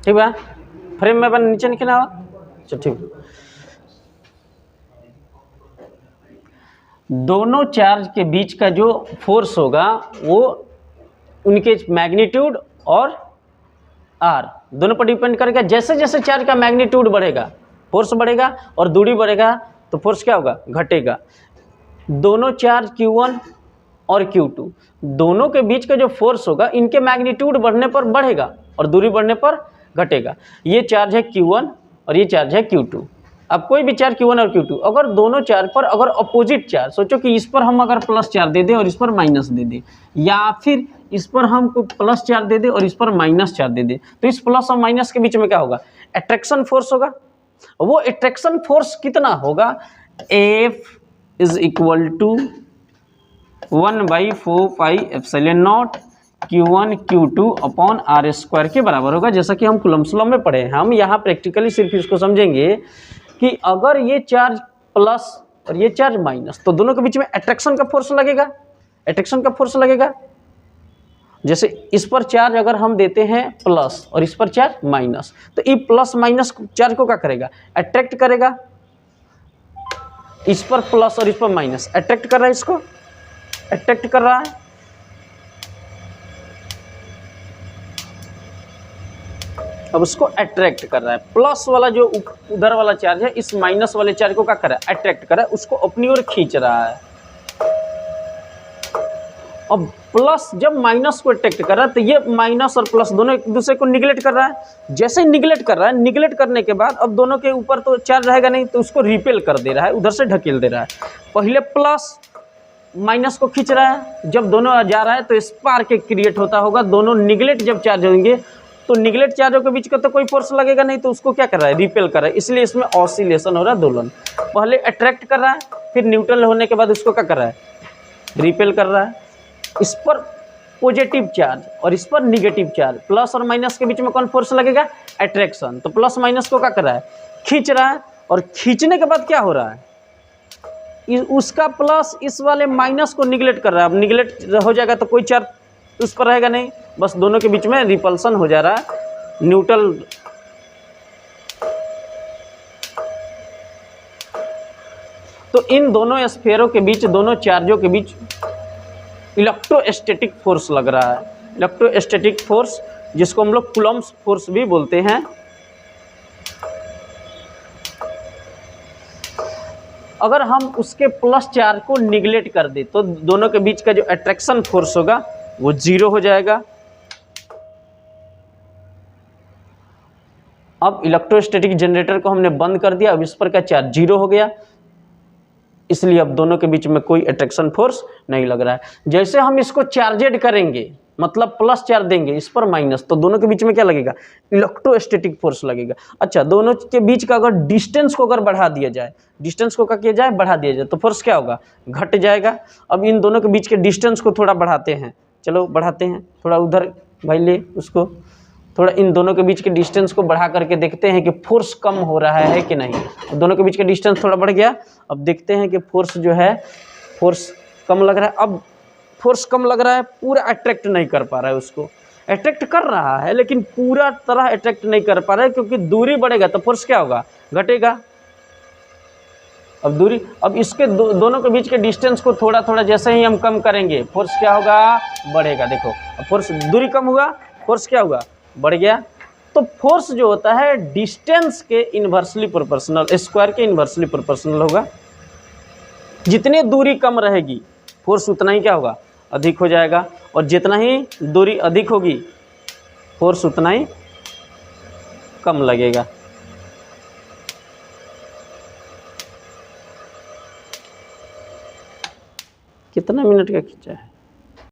ठीक है, फ्रेम में बन नीचे लिखना हो। अच्छा ठीक, दोनों चार्ज के बीच का जो फोर्स होगा वो उनके मैग्नीट्यूड और आर दोनों पर डिपेंड करेगा। जैसे जैसे चार्ज का मैग्नीट्यूड बढ़ेगा फोर्स बढ़ेगा, और दूरी बढ़ेगा तो फोर्स क्या होगा, घटेगा। दोनों चार्ज Q1 और Q2 दोनों के बीच का जो फोर्स होगा इनके मैग्नीट्यूड बढ़ने पर बढ़ेगा और दूरी बढ़ने पर घटेगा। ये चार्ज है Q1 और ये चार्ज है Q2। अब कोई भी चार्ज Q1 और Q2 अगर दोनों चार्ज पर अगर अपोजिट चार्ज, सोचो कि इस पर हम अगर प्लस चार्ज दे दें और इस पर माइनस दे दें, या फिर इस पर हम कोई प्लस चार्ज दे दें और इस पर माइनस चार्ज दे दें, तो इस प्लस और माइनस के बीच में क्या होगा, अट्रैक्शन फोर्स होगा। वो अट्रैक्शन फोर्स कितना होगा, F is equal to 1/4 pi epsilon naught Q1 Q2 upon R square के बराबर होगा, जैसा कि हम कूलम्ब्स लॉ में पढ़े हैं। हम यहाँ प्रैक्टिकली सिर्फ इसको समझेंगे कि अगर ये चार्ज प्लस और ये चार्ज माइनस, तो दोनों के बीच में अट्रैक्शन का फोर्स लगेगा, अट्रैक्शन का फोर्स लगेगा। जैसे इस पर चार्ज अगर हम देते हैं प्लस और इस पर चार्ज माइनस, तो ये प्लस माइनस चार्ज को क्या करेगा, अट्रैक्ट करेगा। इस पर प्लस और इस पर माइनस अट्रैक्ट कर रहा है, इसको अट्रैक्ट कर रहा है। अब उसको अट्रैक्ट कर रहा है, प्लस वाला जो उधर वाला चार्ज है इस माइनस वाले चार्ज को क्या कर रहा है, अट्रैक्ट कर रहा है, उसको अपनी ओर खींच रहा है। अब प्लस जब माइनस को अट्रैक्ट कर रहा है तो ये माइनस और प्लस दोनों एक दूसरे को निगलेक्ट कर रहा है। जैसे ही निगलेक्ट कर रहा है, निगलेक्ट करने के बाद अब दोनों के ऊपर तो चार्ज रहेगा नहीं, तो उसको रिपेल कर दे रहा है, उधर से ढकेल दे रहा है। पहले प्लस माइनस को खींच रहा है, जब दोनों जा रहा है तो स्पार्क क्रिएट होता होगा। दोनों निगलेक्ट जब चार्ज होंगे तो निगलेक्ट चार्जों के बीच का तो कोई फोर्स लगेगा नहीं, तो उसको क्या कर रहा है, रिपेल कर रहा है। इसलिए इसमें ऑसिलेशन हो रहा है, दोलन। पहले अट्रैक्ट कर रहा है, फिर न्यूट्रल होने के बाद उसको क्या कर रहा है, रिपेल कर रहा है। इस पर पॉजिटिव चार्ज और इस पर निगेटिव चार्ज, प्लस और माइनस के बीच में कौन फोर्स लगेगा, अट्रैक्शन। तो प्लस माइनस को क्या कर रहा है, खींच रहा है, और खींचने के बाद क्या हो रहा है, उसका प्लस इस वाले माइनस को निगलेक्ट कर रहा है। अब निगलेक्ट हो जाएगा तो कोई चार्ज उस पर रहेगा नहीं, बस दोनों के बीच में रिपल्सन हो जा रहा है, न्यूट्रल। तो इन दोनों स्फीयरों के बीच, दोनों चार्जों के बीच इलेक्ट्रोस्टैटिक फोर्स लग रहा है। इलेक्ट्रोस्टैटिक फोर्स जिसको हम लोग कूलम्ब्स फोर्स भी बोलते हैं। अगर हम उसके प्लस चार्ज को निगलेक्ट कर दे तो दोनों के बीच का जो अट्रैक्शन फोर्स होगा वो 0 हो जाएगा। अब इलेक्ट्रोस्टैटिक जनरेटर को हमने बंद कर दिया, अब इस पर का चार्ज 0 हो गया, इसलिए अब दोनों के बीच में कोई अट्रैक्शन फोर्स नहीं लग रहा है। जैसे हम इसको चार्जेड करेंगे, मतलब प्लस चार्ज देंगे, इस पर माइनस, तो दोनों के बीच में क्या लगेगा, इलेक्ट्रोस्टैटिक फोर्स लगेगा। अच्छा, दोनों के बीच का अगर डिस्टेंस को अगर बढ़ा दिया जाए, डिस्टेंस को क्या किया जाए, बढ़ा दिया जाए, तो फोर्स क्या होगा, घट जाएगा। अब इन दोनों के बीच के डिस्टेंस को थोड़ा बढ़ाते हैं, चलो बढ़ाते हैं, थोड़ा उधर भाई ले उसको, थोड़ा इन दोनों के बीच के डिस्टेंस को बढ़ा करके देखते हैं कि फोर्स कम हो रहा है कि नहीं। दोनों के बीच का डिस्टेंस थोड़ा बढ़ गया, अब देखते हैं कि फोर्स जो है, फोर्स कम लग रहा है। अब फोर्स कम लग रहा है, पूरा अट्रैक्ट नहीं कर पा रहा है, उसको अट्रैक्ट कर रहा है लेकिन पूरा तरह अट्रैक्ट नहीं कर पा रहा है, क्योंकि दूरी बढ़ेगा तो फोर्स क्या होगा, घटेगा। अब दूरी, अब इसके दोनों के बीच के डिस्टेंस को थोड़ा थोड़ा जैसे ही हम कम करेंगे, फोर्स क्या होगा, बढ़ेगा। देखो, अब फोर्स, दूरी कम हुआ, फोर्स क्या हुआ, बढ़ गया। तो फोर्स जो होता है डिस्टेंस के इन्वर्सली प्रोपोर्शनल, स्क्वायर के इन्वर्सली प्रोपोर्शनल होगा। जितनी दूरी कम रहेगी फोर्स उतना ही क्या होगा, अधिक हो जाएगा, और जितना ही दूरी अधिक होगी फोर्स उतना ही कम लगेगा। कितना मिनट का खींचा है।